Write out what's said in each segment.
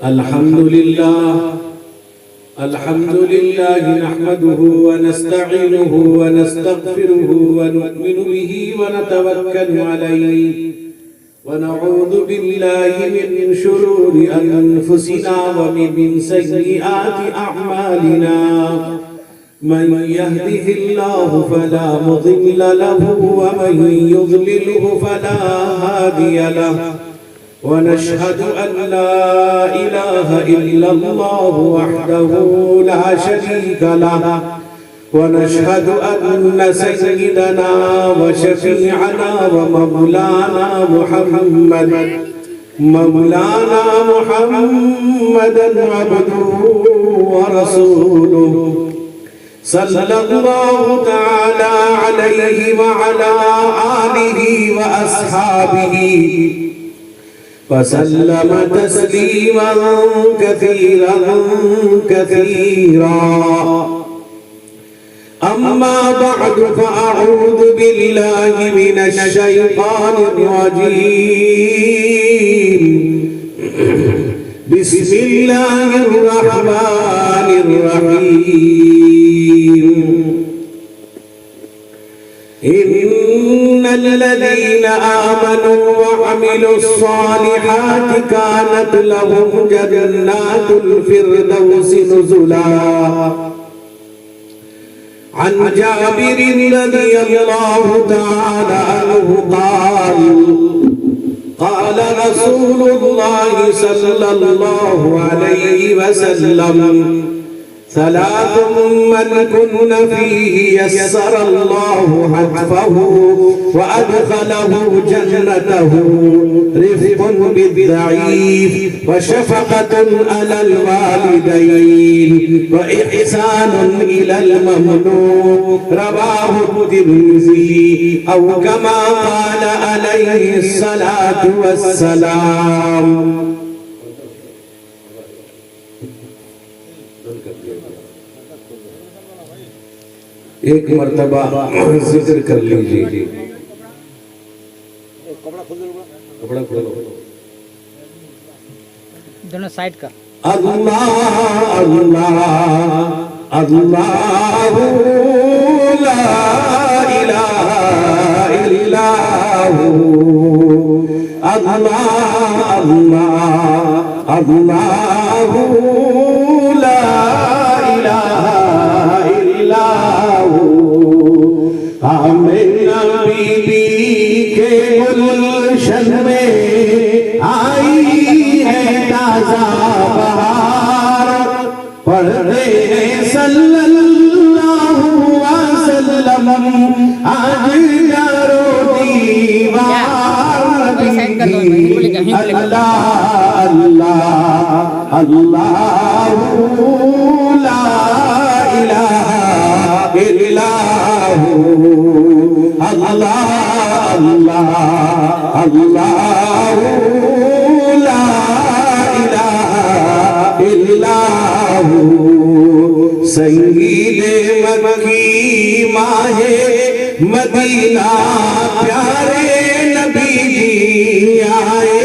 الحمد لله نحمده ونستعينه ونستغفره ونؤمن به ونتوكل عليه ونعوذ بالله من شرور أنفسنا ومن سيئات أعمالنا من يهده الله فلا مضل له ومن يضلله فلا هادي له ونشهد أن لا إله إلا الله وحده لا شريك له ونشهد أن سيدنا وشفيعنا ومولانا محمدا عبده ورسوله صلى الله تعالى عليه وعلى آله وأصحابه وسلم تسليما كثيرا أما بعد فأعوذ بالله من الشيطان الرجيم بسم الله الرحمن الرحيم إن الذين آمنوا وعملوا الصالحات كانت لهم جنات الفردوس نزلا عن جابر رضي الله تعالى عنه قال رسول الله صلى الله عليه وسلم ثلاث من كن فيه يسر الله حتفه وأدخله جنته رفق بالضعيف وشفقة على الوالدين وإحسان إلى المملوك رواه الترمذي أو كما قال عليه الصلاة والسلام. ایک مرتبہ ذکر کر لیجیے. کپڑا کھول لو دونوں سائیڈ کا. اللہ اللہ اللہ لا الہ الا ہو اللہ اللہ اللہ لا الہ الا ہو. آمنہ بی بی کے گلشن میں آئی ہے تازہ بہار پڑھتے ہیں صلی اللہ وسلم آج جارو دیوار بھی اللہ اللہ اللہ لا الہ الا ہو اللہ اللہ اللہ لا الہ الا ہو. سید مکی ماہ مدینہ پیارے نبی جی آئے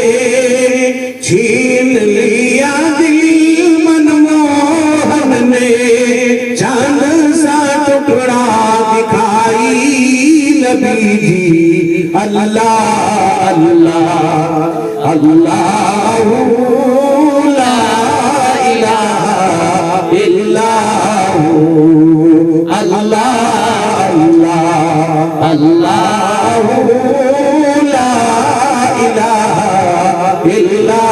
چھین لیا دل منموہن نے چاند سا ٹکڑا دکھائی نبی جی اللہ اللہ اللہ لا الہ الا ہو اللہ اللہ اللہ لا الہ الا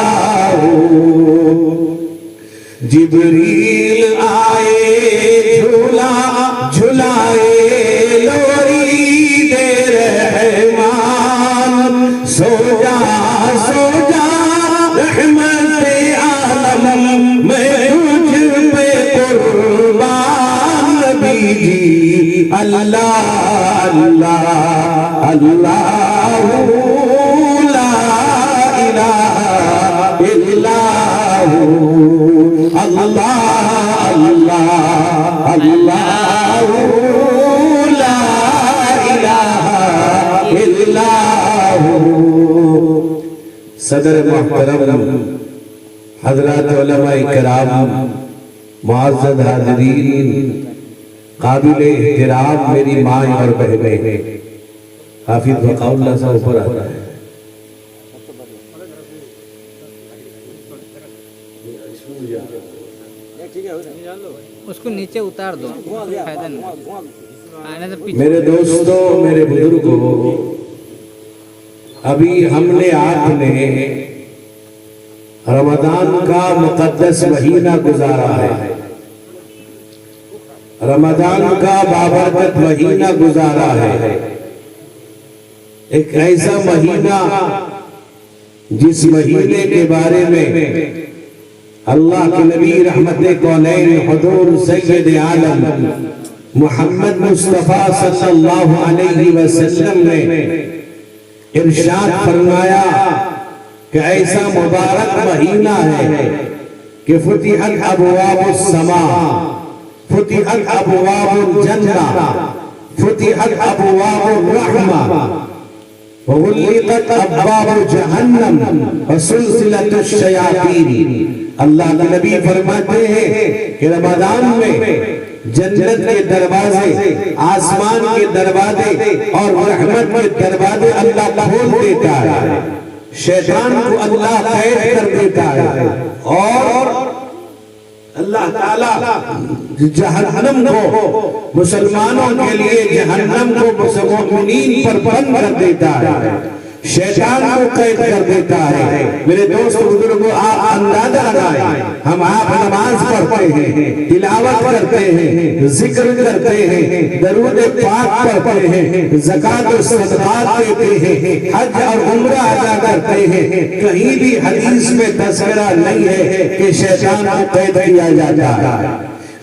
ہو. جبریل آئے جھولا جھلائے لوری دے رحمان سو جا رحمت عالم میں تجھ پہ قربان نبی جی اللہ اللہ اللہ لا الہ الا ہو اللہ اللہ اللہ لا الہ الا ہو. صدر محترم حضرات علماء کرام، معزز حاضرین، قابل احترام میری مائیں اور بہنیں، حافظ بقاء اللہ سے اوپر آتا ہے. اس کو نیچے اتار دو، فائدہ نہیں. میرے دوستوں، میرے بزرگوں، ابھی ہم نے آپ نے رمضان کا مقدس مہینہ گزارا ہے، رمضان کا بابرکت مہینہ گزارا ہے. ایک ایسا مہینہ جس مہینے کے بارے میں اللہ کے نبی رحمت کونین حضور سید عالم محمد مصطفیٰ صلی اللہ علیہ وسلم نے ارشاد فرمایا کہ ایسا مبارک مہینہ ہے کہ فتحت ابواب السماء، فتحت ابواب الجنہ، فتحت ابواب الرحمہ، وغلقت ابواب جہنم وسلسلۃ الشیاطین. اللہ کے نبی فرماتے ہیں کہ رمضان میں جنت کے دروازے، آسمان کے دروازے اور رحمت کے دروازے اللہ کھول دیتا ہے، شیطان کو اللہ قید کر دیتا ہے، اور اللہ تعالیٰ جہنم کو مسلمانوں کے لیے جہنم کو مومنین پر بند کر دیتا ہے، شیطان کو قید کر دیتا ہے. میرے دوست بزرگوں، آپ اندازہ لگائیں، ہم آپ نماز پڑھتے ہیں، تلاوت کرتے ہیں، ذکر کرتے ہیں، درود پاک پڑھتے ہیں، زکوٰۃ و صدقات دیتے ہیں، حج اور عمرہ ادا کرتے ہیں. کہیں بھی حدیث میں تذکرہ نہیں ہے کہ شیطان کو قید کیا جاتا ہے.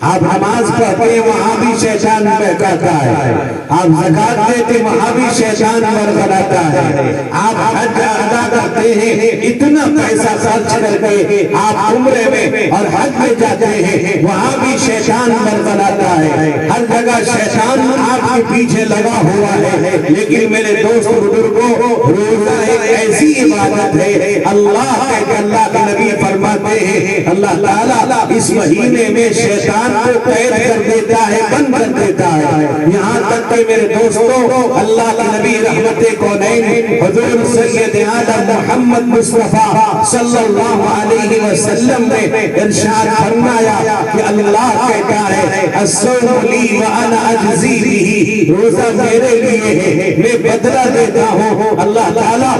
آپ نماز پڑھتے ہیں، وہاں بھی شیطان بہکاتا ہے. آپ زکوٰۃ دیتے، وہاں بھی شیطان برگلاتا ہے. آپ حج ادا کرتے ہیں، اتنا پیسہ خرچ کر کے آپ عمرے میں اور حج میں جاتے ہیں، وہاں بھی شیطان برگلاتا ہے. ہر جگہ شیطان آپ کے پیچھے لگا ہوا ہے. لیکن میرے دوست بزرگوں، روزہ ایک ایسی عبادت ہے، اللہ کے نبی فرماتے ہیں اللہ تعالیٰ اس مہینے میں شیطان کو قید کر دیتا ہے، بند کر دیتا ہے. یہاں تک کہ میرے دوستوں، اللہ کے نبی رحمت کونین حضور سید عالم محمد مصطفیٰ صلی اللہ علیہ وسلم نے ارشاد فرمایا کہ اللہ کہتا ہے الصوم لی وانا اجزی بہ، روزہ میرے لیے ہے، میں بدلہ دیتا ہوں. اللہ تعالیٰ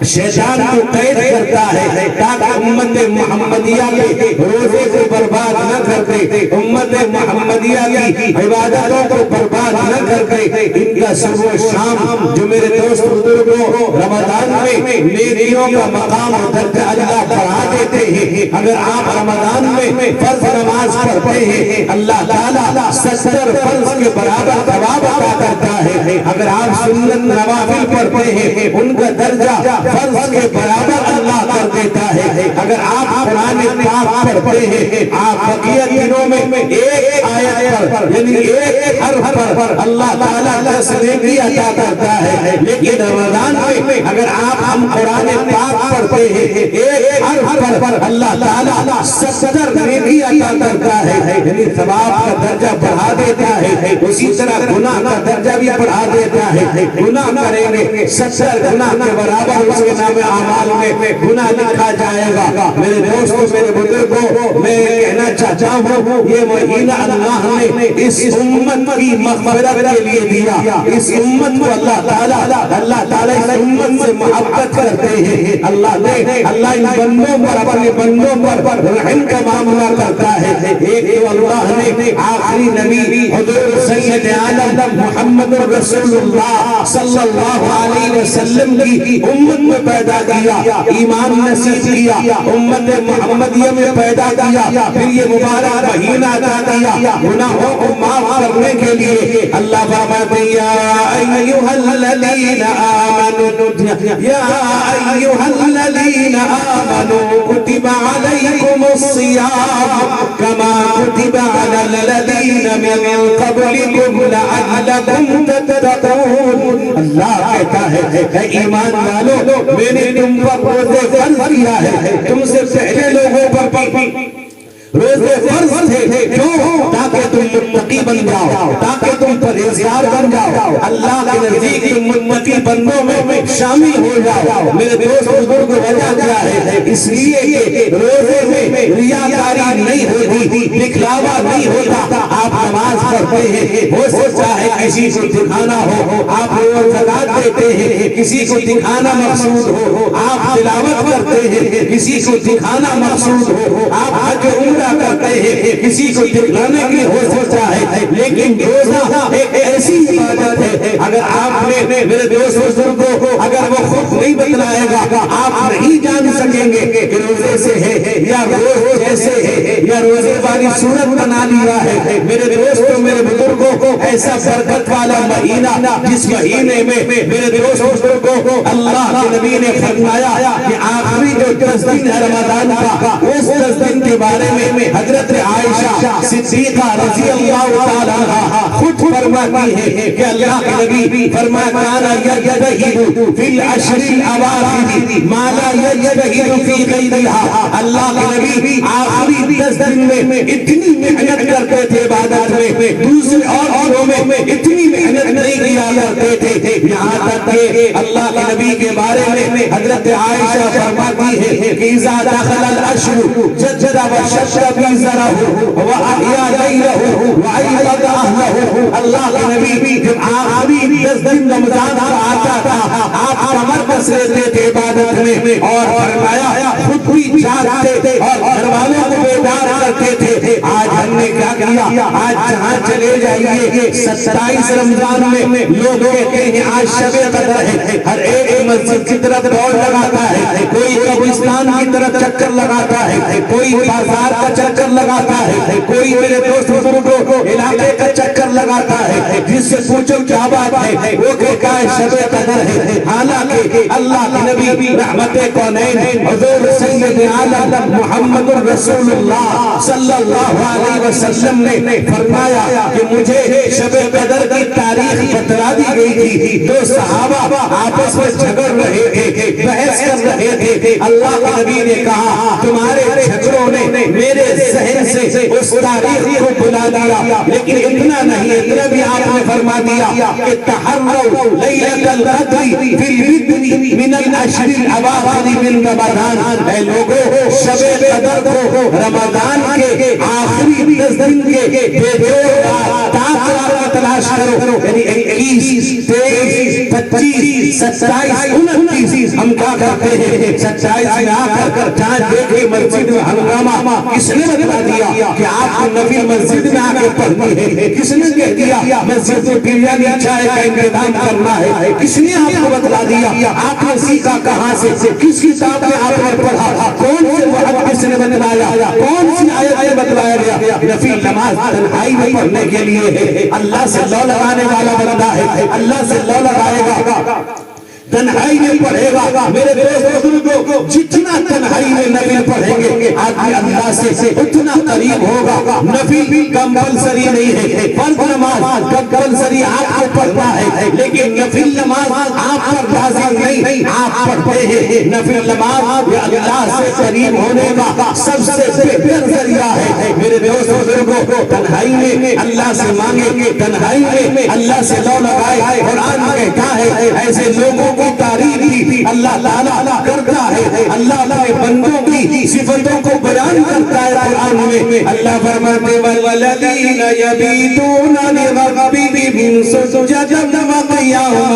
شیطان کو قید کرتا ہے تاکہ امت محمدیہ کے روزے کو برباد نہ کر دے، امت محمدیہ کی عبادتوں کو برباد نہ کر دے. ان کا صبح و شام جو میرے دوست بزرگوں رمضان میں نیکیوں کا مقام و درجہ اللہ بڑھا دیتے ہیں. اگر آپ رمضان میں فرض نماز پڑھتے ہیں، اللہ تعالیٰ 70 فرض کے برابر ثواب عطا کرتا ہے. اگر آپ سنت نوافل پڑھتے ہیں، ان کا درجہ فرض کے برابر اللہ کر دیتا ہے. اگر آپ قرآن پاک پڑھتے ہیں، آپ بقیہ دنوں میں ایک آیت پر یعنی ایک حرف پر اللہ تعالیٰ 10 نیکی عطا کرتا ہے. لیکن رمضان میں اگر آپ ہم قرآن پاک پڑھتے ہیں، ایک حرف پر اللہ تعالیٰ 70 نیکی عطا کرتا ہے، یعنی ثواب کا درجہ بڑھا دیتا ہے. اسی طرح گناہ کا درجہ بھی بڑھا دیتا ہے. گناہ کریں گے 70 گناہ کے برابر اس کے نام اعمال میں گناہ لکھا جائے گا. میرے دوستوں، میرے بزرگوں، میں کہنا چاہتا ہوں یہ مہینہ اللہ نے اس امت کی مغفرت کے لیے دیا. اس امت کو اللہ تعالیٰ اس امت سے محبت کرتے ہیں. اللہ ان بندوں پر، اپنے بندوں پر رحم کا معاملہ کرتا ہے. ایک تو اللہ نے آخری نبی حضور سید عالم محمد رسول اللہ صلی اللہ علیہ وسلم کی امت میں پیدا کیا، ایمان نصیب کیا، امت محمدیہ میں پیدا کیا، پھر یہ مبارک مہینہ عطا کیا گناہوں کو معاف کرنے کے لیے. اللہ فرماتے ہیں یا ایھا الذین آمنوا، یا ایھا الذین آمنوا کتب علیکم الصیام کما کتب علی الذین من قبلکم لعلکم تتقون. اللہ کہتا ہے اے ایمان والو، میں نے تم پر روزے فرض کیا ہے، تم سے پہلے لوگوں روزے فرض تھے کیوں؟ تاکہ تم متقی بن جاؤ، تاکہ تم پرہیزگار بن جاؤ، اللہ کے نزدیک تم متقی بندوں میں شامل ہو جاؤ۔ میرے دوست بزرگ وجہ کیا ہے؟ اس لیے کہ روزے میں ریاکاری نہیں ہوتی، دکھلاوا نہیں ہوتا۔ آپ نماز پڑھتے ہیں، ہو سکتا ہے کسی کو دکھانا ہو، آپ زکات دیتے ہیں، کسی کو دکھانا مقصود ہو، آپ تلاوت کرتے ہیں، کسی کو دکھانا مقصود ہو، آپ حج عمرہ کرتے ہیں، کسی کو دکھلانے کے ہو سکتا ہے۔ لیکن روزہ ایک ایسی عبادت ہے، اگر آپ نے میرے دوست بزرگوں کو اگر وہ خود نہیں بتلائے گا، آپ نہیں جان سکیں گے کہ روزے سے ہے یا روز جیسے ہے یا روزے والی صورت بنا لیا ہے۔ میرے دوستوں، میرے بزرگوں کو ایسا برکت والا مہینہ، جس مہینے میں میرے دوست بزرگوں کو اللہ کے نبی نے فرمایا کہ آخری جو 10 دن ہے رمضان کا، اس 10 دن کے بارے میں حضرت عائشہ صدیقہ رضی اللہ تعالیٰ عنہا خود فرماتی ہے کہ اللہ کے نبی فرمایا کانا یجتہد فی العشر الاواخر ما لا یجتہد فی غیرہا۔ اللہ کے نبی آخری 10 دن میں اتنی محنت کرتے تھے عبادت میں، دوسرے اور دنوں میں اتنی محنت نہیں کیا کرتے تھے، یہاں تک کہ اللہ کے نبی کے بارے میں حضرت عائشہ فرماتی ہے کہ اذا دخل الاشر جدد وشد بیزرہ وَأَحْيَا لَيْلَهُ وَعِبَدَ أَهْلَهُ۔ اللہ کے نبی جب آخری 10 دن رمضان کا آتا تھا، آپ کمر کس لیتے تھے عبادت میں، اور فرمایا خود بھی جاگتے تھے اور گھر والوں کو بیدار کرتے تھے۔ آج ہم نے کیا کیا؟ آج جہاں چلے جائیے 27 رمضان میں لوگ کہتے ہیں آج شب قدر ہے، ہر ایک مسجد کی طرف دوڑ لگاتا ہے، کوئی قبرستان کی طرف چکر لگاتا ہے، کوئی بازار کا چکر لگاتا ہے، کوئی میرے دوست بزرگوں کو علاقے کا چکر لگاتا ہے، جس سے پوچھو کیا بات ہے وہ کہتا ہے شب قدر ہے۔ حالانکہ اللہ کے نبی رحمت کونین حضور سید عالم محمد رسول اللہ صلی اللہ علیہ وسلم نے فرمایا کہ مجھے شب قدر کی تاریخ بتلا دی گئی تھی۔ تو صحابہ آپس میں جھگڑ رہے تھے، بحث کر رہے تھے، اللہ کے نبی نے کہا تمہارے جھگڑوں نے میرے ذہن سے اس تاریخ کو بلا دیا، لیکن اتنا نہیں، اتنا بھی آپ نے فرما دیا کہ تحروا لیلۃ القدر فی البدء من العشر الاواخر من رمضان۔ اے لوگوں، شب قدر کو رمضان کے آخری 10 دن کے بےجوڑ رات تلاش کرو، یعنی 21، 23، 25، 27، 29۔ ہم کیا کرتے ہیں 27 میں آ کر جہاں دیکھے مسجد میں ہنگامہ، کس نے بتا دیا کہ آپ کو نفل مسجد میں آ کے پڑھنی ہے؟ کس نے کہہ دیا مسجد میں بریانی چائے کا انتظام کرنا ہے؟ کس نے آپ کو بتلا دیا؟ آپ نے سیکھا کہاں سے؟ کس کتاب میں آپ نے پڑھا؟ کون سے محدث نے بتلایا؟ کون سی آیت میں بتلایا گیا؟ نفل نماز تنہائی میں پڑھنے کے لیے ہے، اللہ سے لو لگانے والا بندہ ہے، اللہ سے لو لگائے گا، تنہائی میں پڑھے گا۔ میرے دوست بزرگوں، جتنا تنہائی میں نفل پڑھیں گے آدمی اللہ سے اتنا قریب ہوگا۔ نفل کمپلسری نہیں ہے، فرض نماز کمپلسری آپ کو پڑھنا ہے، لیکن نفل نماز آپ پر لازم نہیں، آپ پڑھتے ہیں۔ نفل نماز اللہ سے قریب ہونے کا سب سے بہتر ذریعہ ہے۔ میرے دوست بزرگوں، تنہائی میں اللہ سے مانگیں گے، تنہائی میں اللہ سے لو لگائے۔ قرآن کہتا ہے ایسے لوگوں کی تعریف بھی اللہ تعالیٰ کرتا ہے، اللہ اپنے بندوں کی صفتوں کو بیان کرتا ہے قرآن میں۔ اللہ فرماتے والذین یبیتون لربہم سجدا وقیاما۔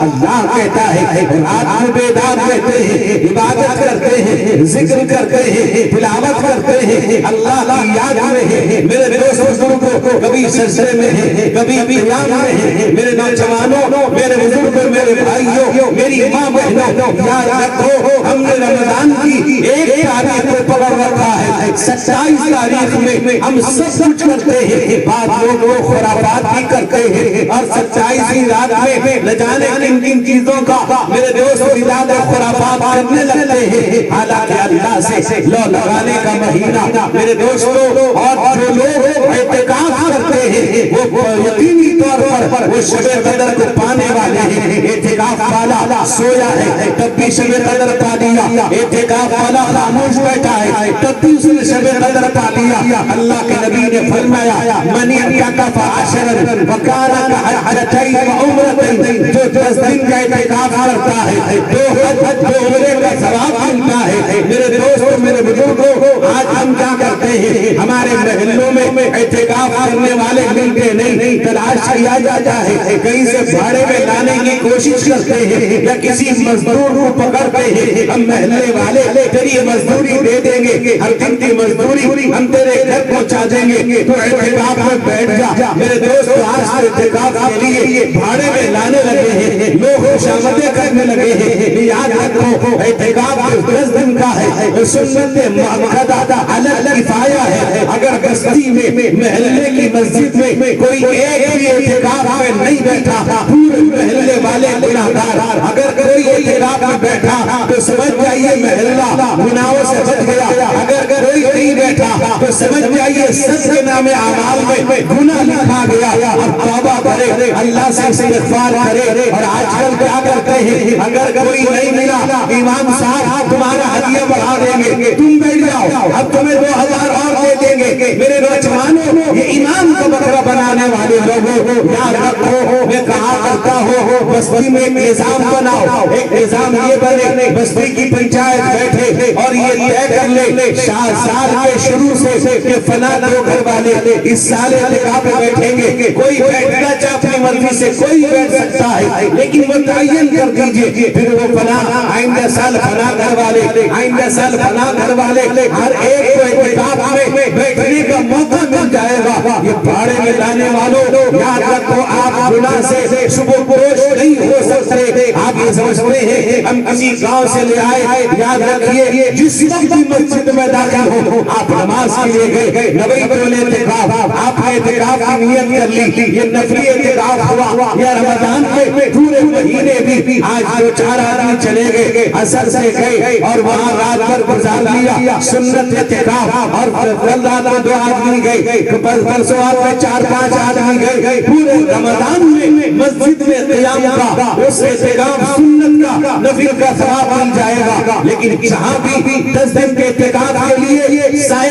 اللہ کہتا ہے رات میں بیدار رہتے ہیں، عبادت کرتے ہیں، ذکر کرتے ہیں، تلاوت کرتے ہیں، اللہ کی یاد میں ہیں۔ میرے دوست بزرگوں، کبھی سجدے میں ہیں، کبھی قیام میں ہیں۔ میرے نوجوانوں، میرے بزرگوں، میرے بھائیوں، میری ماں بہنوں، یاد رکھو ہم نے رمضان کی ایک تاریخ کو پکڑ رکھا ہے، 27 تاریخ میں ہم سب کچھ کرتے ہیں۔ بعض لوگ خرافات بھی کرتے ہیں اور 27ویں رات میں نہ جانے کن چیزوں کا میرے دوست بلاد خرافات کرنے لگتے ہیں۔ حالانکہ اللہ سے لو لگانے کا مہینہ میرے دوستوں، اور جو لوگ اعتکاف کرتے ہیں وہ یقینی طور پر وہ شب قدر کو پانے والے ہیں۔ اعتکاف والا سویا ہے تب بھی شب قدر پا لیا، اعتکاف والا خاموش بیٹھا ہے تب بھی اس نے شب قدر پا لیا۔ اللہ کے نبی نے فرمایا من اعتکف عشرا فکان کحجتین وعمرتین، جو 10 دن کا اعتکاف کرتا ہے 2 حج 2 عمرے کا ثواب ملتا ہے۔ میرے دوستوں میرے بزرگوں، آج ہم کیا کرتے ہیں، ہمارے محلوں میں اعتکاف کرنے والے ملتے نہیں، تلاش کیا جاتا ہے، کہیں سے بھاڑے میں لانے کی کوشش کرتے ہیں یا کسی مزدور کو پکڑتے ہیں، ہم محلے والے تیری مزدوری دے دیں گے، ہر دن کی مزدوری ہم تیرے گھر پہنچا دیں گے، تو اعتکاف میں بیٹھ جا۔ میرے دوست آج اعتکاف کے لیے بھاڑے میں لانے لگے ہیں، لوگ خوشامدیں کرنے لگے ہیں۔ یاد رکھو اعتکاف 10 دن کا ہے، سنت مؤکدہ علی الکفایہ ہے۔ اگر بستی میں محلے کی مسجد میں کوئی ایک بھی اعتکاف میں نہیں بیٹھا، پورے محلے والے گناہگار۔ اگر کوئی اعتکاف میں بیٹھا تو سمجھ جائیے محلہ گناہوں سے بچ گیا، اگر کوئی نہیں بیٹھا تو سمجھ جائیے سب کے نام اعمال میں گناہ لکھا گیا۔ اب توبہ کرے، اللہ سے استغفار کرے۔ اور آج کل کیا کرتے ہیں، اگر کوئی نہیں ملا امام صاحب تمہارا ہدیہ بڑھا دیں گے، تم بیٹھ جاؤ، اب تمہیں 2000 اور دے دیں گے۔ میرے نوجوانوں، یہ امام کو بکرا بنانے والے لوگوں، یاد رکھو میں کہا کرتا ہوں بستی میں ایک نظام بناؤ، ایک نظام یہ بنے بستی کی پنچایت بیٹھے اور یہ طے کر لے سال کے شروع سے کہ فلاں 2 گھر والے اس سال اعتکاف میں بیٹھیں گے۔ کوئی بیٹھنا چاہے اپنی مرضی سے کوئی بیٹھ سکتا ہے، لیکن وہ تعین کر دیجئے، پھر وہ فلاں آئندہ سال فلاں گھر والے، آئندہ سال فلاں گھر والے، ہر ایک کو اعتکاف میں بیٹھنے کا موقع مل جائے گا۔ یہ بھاڑے میں لانے والوں، یاد رکھو آپ گناہ سے صبح پوش نہیں ہو سکتے۔ آپ یہ سمجھتے ہیں ہم کسی گاؤں سے لے آئے، یاد رکھیے جس وقت بھی مسجد میں داخل ہو آپ نماز کے لیے گئے، نویت الاعتکاف، آپ نے اعتکاف کی نیت کر لی، یہ نفلی اعتکاف ہوا۔ یا رمضان کے پورے مہینے بھی آج 2-4 آدمی چلے گئے، عصر سے گئے اور وہاں رات بھر گزار لیا سنت اعتکاف، اور کل رات میں 2 آدمی گئے، پرسوں رات میں 4-5 آدمی گئے۔ پورے رمضان میں مسجد میں قیام کا اس اعتکاف سنت کا نفل کا ثواب مل جائے گا۔ لیکن جہاں بھی 10 دن کے اعتکاف کے لیے 1 سال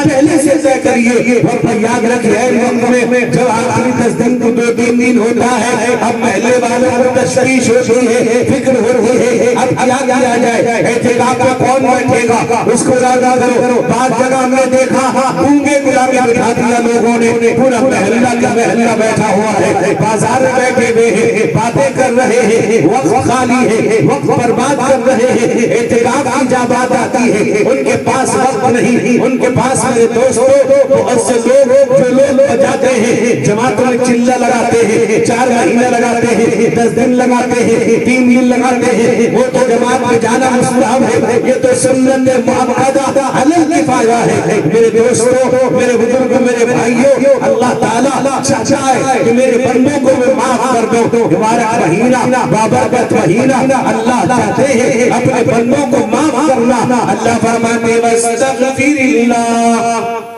پہلے سے طے کریے، اور یاد رکھیے وقت میں جب آخری 10 دن کو 2-3 دن ہوتا ہے، اب محلے والوں کو تشویش ہوتی ہے، فکر ہوتی ہے، اب کیا کیا جائے، اعتکاف میں کون بیٹھے گا، اس کو زیادہ کرو۔ بعض جگہ ہم نے دیکھا گونگے گلابی بٹھا دیا لوگوں نے، پورا محلہ کا محلہ بیٹھا ہوا ہے، بازار میں بیٹھے ہوئے ہیں، باتیں کر رہے ہیں، وقت خالی ہے، وقت برباد کر رہے ہیں۔ اعتکاف کی جب بات آتی ہے ان کے پاس وقت نہیں، ان کے پاس میرے دوستوں بہت سے لوگ جو لوگ بجاتے ہیں، جماعتوں میں چلہ لگاتے ہیں، 4 مہینے لگاتے ہیں، 10 دن لگاتے ہیں، 3 دن لگاتے ہیں، وہ تو جماعت میں جانا مستحب ہے، یہ تو سنت مؤکدہ علی الکفایہ ہے۔ میرے دوستوں میرے بزرگوں میرے بھائیوں، اللہ تعالیٰ چاہتا ہے کہ میرے بندوں کو میں معاف کر دو۔ مبارک مہینہ بابرکت مہینہ، اللہ چاہتے ہیں اپنے بندوں کو معاف کرنا۔ اللہ فرماتے واستغفر اللہ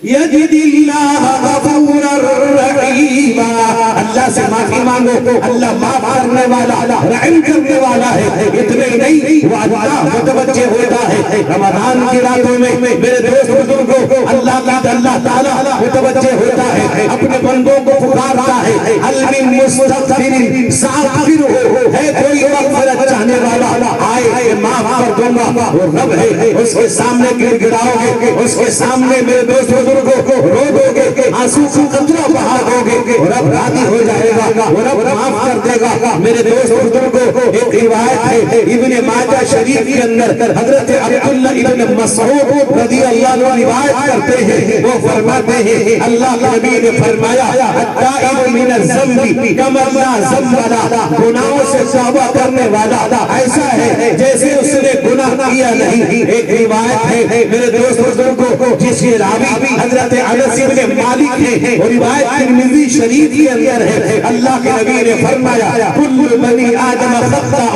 یجد اللہ غفورا رحیما، اللہ سے معافی مانگو، اللہ معاف کرنے والا رحم کرنے والا ہے۔ اتنے نہیں وہ اللہ متوجہ ہوتا ہے رمضان کی راتوں میں میرے دوست بزرگوں، اللہ تعالیٰ متوجہ ہوتا ہے، اپنے بندوں کو پکارتا ہے، حل من مستغفر ساغفر ہو، ہے کوئی مغفرت چاہنے والا آئے معاف کر دوں گا۔ وہ رب ہے، اس کے سامنے گر گراؤ گے، اس کے سامنے میرے دوست کو رو دو گے، آنسو کا قطرہ بہا دو گے، رب راضی ہو جائے گا، رب معاف کر دے گا۔ میرے دوست بزرگوں، ایک روایت ہے ابن ماجہ شریف کے اندر، حضرت عبداللہ ابن مسعود رضی اللہ عنہ روایت کرتے ہیں، وہ فرماتے ہیں اللہ کے نبی نے فرمایا التائب من الذنب کمن لا ذنب له، گناہوں سے توبہ کرنے والا ایسا ہے جیسے اس نے گناہ کیا نہیں۔ ایک روایت ہے میرے دوست بزرگوں جس کے راوی حضرت انس بن مالک ہے، وہ روایت ترمذی شریف کے اندر ہے، اللہ کے نبی نے فرمایا کل بنی آدم خطاء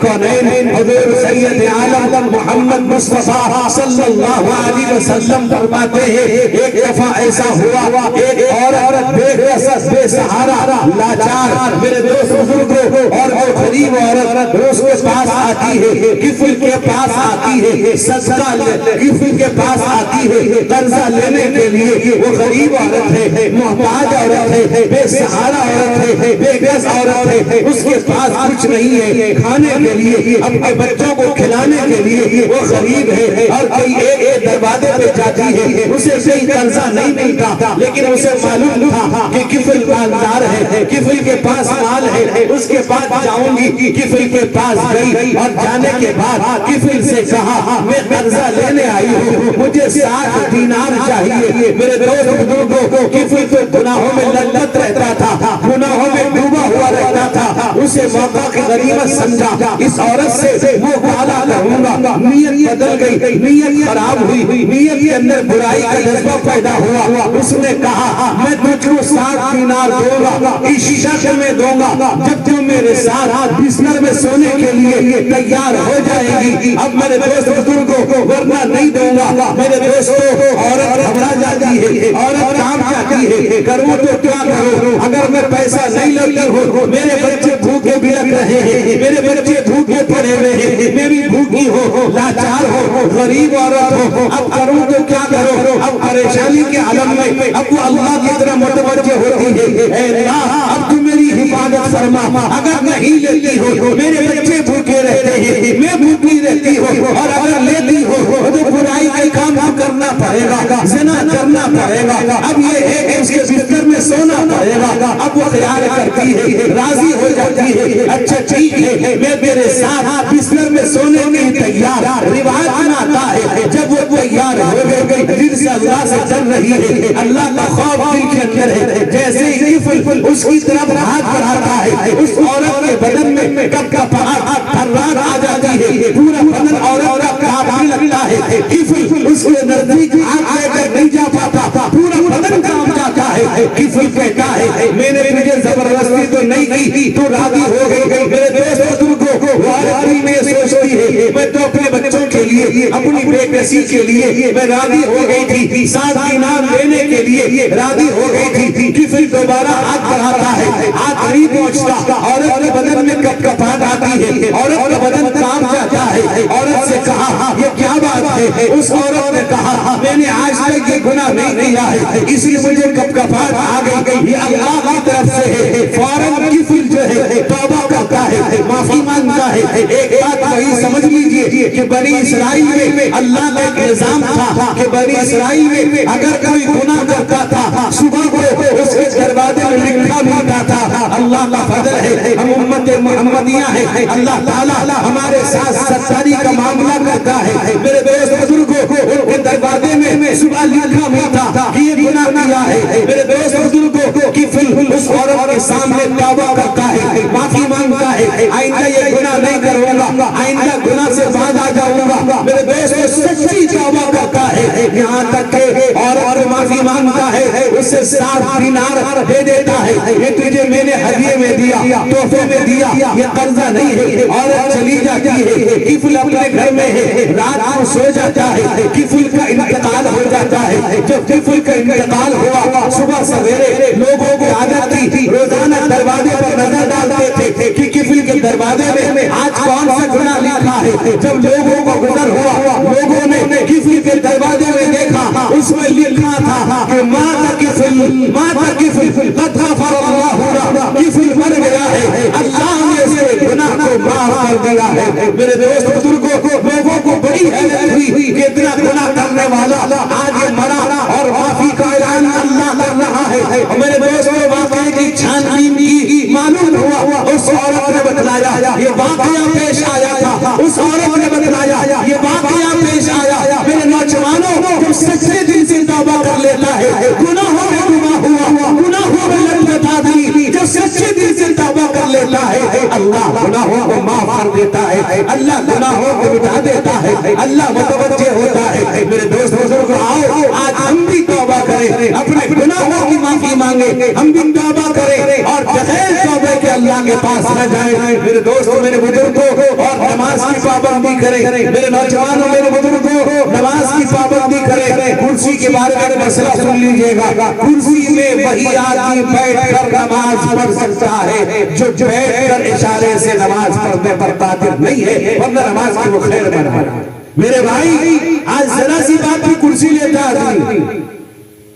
کونین حضور سید عالم محمد مصطفیٰ صلی اللہ علیہ وسلم فرماتے ہیں ایک دفعہ ایسا ہوا ایک عورت بے قصص بے سہارا لاچار میرے دوست بزرگوں اور وہ غریب عورت اس کے پاس آتی ہے کفل کے پاس آتی ہے صدقہ کفل کے پاس آتی ہے قرضہ لینے کے لیے وہ غریب عورت ہے محتاج عورت ہے بے سہارا عورت ہے بے قص عورت ہے اس کے پاس کچھ نہیں ہے کھانے کے لیے اپنے بچوں کو کھلانے کے لیے وہ غریب ہے اور کوئی ایک دروازے پہ جاتی ہے اسے صحیح قرضہ نہیں ملتا لیکن اسے معلوم تھا کہ کفل مالدار ہے کفل کے پاس مال ہے اس کے پاس جاؤں گی کفل کے پاس گئی اور جانے کے بعد کفل سے کہا میں قرضہ لینے آئی ہوں مجھے 60 دینار چاہیے میرے دوست بزرگوں کو کفل تو گناہوں میں للت رہتا تھا گناہوں میں ڈوبا ہوا رہتا تھا اسے موقع کی غنیمت سمجھا اس عورت سے وہ کالا کروں گا نیت بدل گئی نیت خراب ہوئی نیت کے اندر برائی کا جذبہ پیدا ہوا اس نے کہا میں تجھ کو 60 دینار دوں گا اس شکل میں دوں گا جب تم میرے ساتھ بستر میں سونے کے لیے تیار ہو جائے گی اب میرے دوست بزرگوں کو ورنہ نہیں دوں گا میرے دوستوں عورت گھبرا جاتی ہے عورت کام جاتی ہے کروں تو کیا کروں اگر میں پیسہ نہیں لیتی ہوں میرے بچے بھوکے بلک رہے ہیں میرے بچے بھوکے پڑے ہوئے ہیں میں بھی بھوکی ہو لاچار ہو غریب عورت ہو اب کروں تو کیا کروں اب پریشانی کے عالم میں اب وہ اللہ کی طرح متوجہ ہوتی ہے اے اللہ اب تو میری حفاظت فرما اگر نہیں لیتی ہو میرے بچے بھوکے رہتے ہیں میں بھوکی رہتی ہوں اور اگر لیتی ہو تو برائی کے کام کرنا پڑے گا زنا کرنا پڑے گا اب یہ ہے کہ اس کے بستر میں سونا پڑے گا اب وہ خیال کرتی ہے راضی ہو جاتی ہے اچھا ٹھیک ہے میں تیرے ساتھ بستر میں سونے کے تیار روایت میں آتا ہے جب وہ تیار ہو گئی دل سے اللہ سے ڈر رہی ہے اللہ کا خوف دل کے اندر ہے جیسے ہی کفل اس کی طرف ہاتھ بڑھاتا ہے اس عورت کے بدن میں کب کا تھرار آ جاتی ہے پورا بدن عورت کا کانپنے لگتا ہے کفل اس کے نزدیک ہاتھ لے کر نہیں جا پاتا پورا بدن کانپ جاتا ہے کفل کہتا ہے میں نے تجھے زبردستی تو نہیں کی تو راضی ہو گئی میرے دوست بزرگوں کو عورت میں سوچتی ہے میں تو اپنے بچوں کے لیے اپنی بے کسی کے لیے میں راضی ہو گئی تھی 7 دینار لینے کے لیے راضی ہو گئی تھی کفل دوبارہ ہاتھ بڑھاتا ہے ہاتھ نہیں پہنچتا عورت کے بدن میں کپکپاہٹ آتی ہے عورت کا بدن کانپ جاتا ہے عورت سے کہا یہ کیا بات ہے اس عورت نے کہا میں نے آج تک یہ گناہ نہیں کیا ہے اس لیے مجھے کپکپاہٹ آ گئی یہ اللہ کی طرف سے ہے فوراً کفل جو ہے توبہ کرتا ہے معافی مانگتا ہے ایک بات وہی سمجھ لیجئے کہ بنی اسرائیل میں اللہ کا ایک نظام تھا کہ بنی اسرائیل میں اگر کوئی گناہ کرتا تھا صبح کو اس کے دروازے میں لکھا ملتا تھا اللہ کا فضل ہے ہم امت محمدیہ ہیں اللہ تعالیٰ ہمارے ساتھ ستاری کا معاملہ کرتا ہے میرے دوست بزرگوں کو ان کے دروازے میں صبح لکھا ملتا کہ یہ گناہ کیا ہے میرے دوست بزرگوں کو کفل اس عورت کے سامنے توبہ کرتا ہے معافی مانگتا ہے آئندہ یہ گناہ نہیں کروں گا آئندہ گناہ سے باز آ جاؤں گا میرے دوست سچی توبہ کرتا ہے یہاں تک کہ اور معافی مانگتا ہے اسے 7 دینار دے دیتا ہے یہ تجھے میں نے ہدیے میں دیا تحفے میں دیا یہ قرضہ نہیں ہے عورت چلی جاتی ہے کفل اپنے گھر میں ہے رات کو سو جاتا ہے کفل کا انتقال ہو جاتا ہے جب کفل کا انتقال ہوا صبح سویرے لوگوں کو عادت تھی روزانہ دروازے پر نظر ڈالتے تھے کہ کفل کے دروازے میں آج کون سا گناہ لکھا ہے جب لوگوں کو گزر ہوا لوگوں نے کفل کے دروازے میں دیکھا اس میں لکھا تھا کہ مات کفل قد غفر اللہ کفل مر گیا ہے اللہ نے اس کے گناہ کو معاف کر دیا ہے میرے دوست بزرگوں کو لوگوں کو بڑی حیرت ہوئی کہ اتنا گناہ کرنے والا آج یہ مرا اور معافی کا اعلان اللہ کر رہا ہے میرے دوستوں واقعے کی چھانبین کی معلوم ہوا اس عورت نے بتلایا یہ واقعہ پیش آیا تھا اس عورت نے بتلایا یہ واقعہ پیش آیا میرے نوجوانوں جو سچے دل سے توبہ کر لیتا ہے گناہوں میں ڈوبا ہوا گناہوں میں لت آدمی جو سچے دل سے توبہ کر لیتا ہے اللہ گناہوں کو معاف کر دیتا ہے اللہ گناہوں کو مٹا دیتا ہے اللہ متوجہ ہوتا ہے میرے دوست بزرگ آؤ آج ہم بھی توبہ کریں اپنے گناہوں کی معافی مانگیں ہم بھی توبہ کریں اور بغیر توبہ کے اللہ کے پاس نہ جائیں میرے دوستوں میرے بزرگوں اور نماز کی پابندی کریں میرے نوجوانوں میرے بزرگوں نماز کی پابندی کریں کرسی کے بارے میں مسئلہ سن لیجئے گا کرسی میں وہی آدمی بیٹھ کر نماز پڑھ سکتا ہے جو بیٹھ کر اشارے سے نماز پڑھنے پر قادر نہیں ہے ورنہ نماز کی وہ خیر بنا میرے بھائی آج ذرا سی بات بھی کرسی لیتا آدمی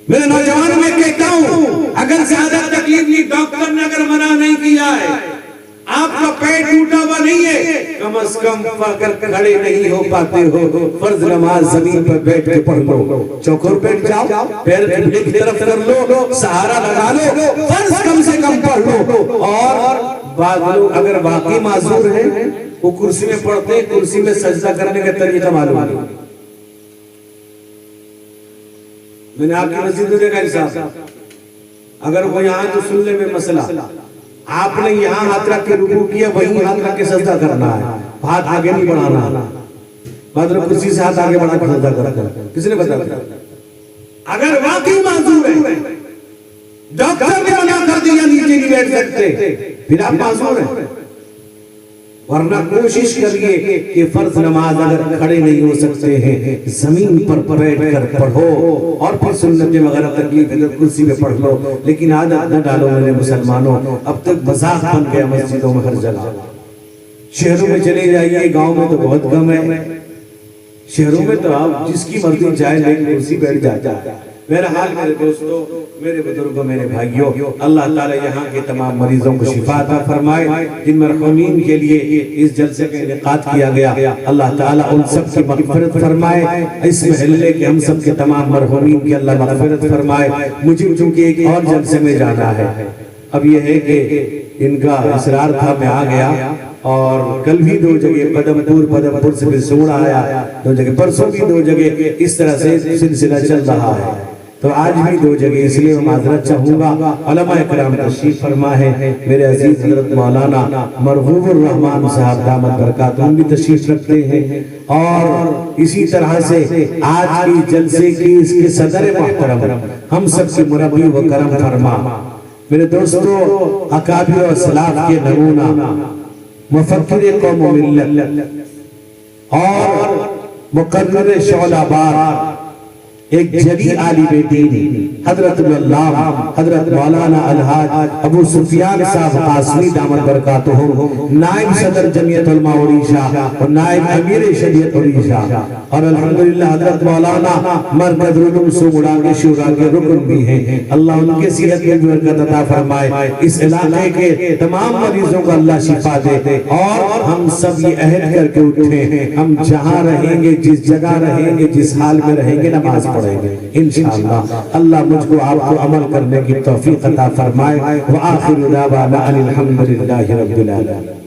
میرے نوجوانوں میں کہتا ہوں اگر زیادہ تکلیف نہیں ڈاکٹر نے اگر منع نہیں کیا ہے آپ کا پیٹ ٹوٹا ہوا نہیں ہے کم از کم اگر کھڑے نہیں ہو پاتے ہو فرض نماز زمین پر بیٹھ کے پڑھ لو چوکور بیٹھ جاؤ پیر قبلے کی طرف کر لو سہارا لگا لو فرض کم سے کم پڑھ لو اور بعض لوگ اگر واقعی معذور ہیں وہ کرسی میں پڑھتے ہیں کرسی میں سجدہ کرنے کا طریقہ معلوم نہیں میں نے آپ کی مسجد میں دیکھا انصاف اگر وہ یہاں تو سننے میں مسئلہ آپ نے یہاں ہاتھ رکھ کے رکوع کیا وہیں ہاتھ رکھ کے سجدہ کرنا ہے ہاتھ آگے نہیں بڑھانا مطلب کرسی سے ہاتھ آگے بڑھا کے سجدہ کرنا کس نے بتایا اگر واقعی معذور ہے ڈاکٹر نے منع کر دیا نیچے نہیں بیٹھ سکتے پھر آپ معذور ہیں ورنہ کوشش کریے کہ فرض نماز اگر کھڑے نہیں ہو سکتے ہیں زمین پر بیٹھ کر پڑھو اور پھر سنتیں وغیرہ تکلیف کرسی میں پڑھ لو لیکن عادت نہ ڈالو میرے مسلمانوں اب تک مذاق بن گیا مسجدوں میں ہر جگہ شہروں میں چلے جائیے گاؤں میں تو بہت کم ہے شہروں میں تو آپ جس کی مرضی جائے لیکن کرسی بیٹھ جاتا ہے میرا حال میرے دوستوں میرے بزرگوں میرے بھائیوں اللہ تعالی یہاں کے تمام مریضوں کو شفا عطا فرمائے جن مرحومین کے لیے اس جلسے کا انعقاد کیا گیا اللہ تعالی ان سب کی مغفرت فرمائے اس محلے کے ہم سب کے تمام مرحومین کی اللہ مغفرت فرمائے مجھے چونکہ ایک اور جلسے میں جانا ہے اب یہ ہے کہ ان کا اصرار تھا میں آ گیا اور کل بھی 2 جگہ پدم پور سے بھی سوڑا آیا 2 جگہ پرسوں بھی 2 جگہ اس طرح سے سلسلہ چل رہا ہے تو آج بھی 2 جگہ اس لیے میں معذرت چاہوں گا علماء کرام تشریف فرما ہے میرے عزیز حضرت مولانا مرحوم الرحمان صاحب دامت برکاتہم بھی تشریف رکھتے ہیں اور اسی طرح سے آج کی جلسے کی اس کے صدر محترم ہم سب سے مربی و کرم فرما میرے دوستو اکابر و اسلاف کے نمونہ مفکر قوم و ملت اور مقرر شعلہ بار ایک جلی عالم دین حضرت اللہ حضرت مولانا الحاج ابو سفیان صاحب قاسمی دامت برکاتہم نائب صدر جمعیت علماء اڑیسہ اور نائب امیر شریعت اڑیسہ اور الحمدللہ حضرت مولانا مرکز علوم سوڑا کے شورا کے رکن بھی ہیں اللہ ان کے صحت میں برکت عطا فرمائے اس علاقے کے تمام مریضوں کو اللہ شفا دے اور ہم سب یہ عہد کر کے اٹھیں ہم جہاں رہیں گے جس جگہ رہیں گے جس حال میں رہیں گے نماز پڑھیں گے انشاءاللہ اللہ مجھ کو آپ کو عمل کرنے کی توفیق عطا فرمائے وآخر دعوانا الحمدللہ رب العالمین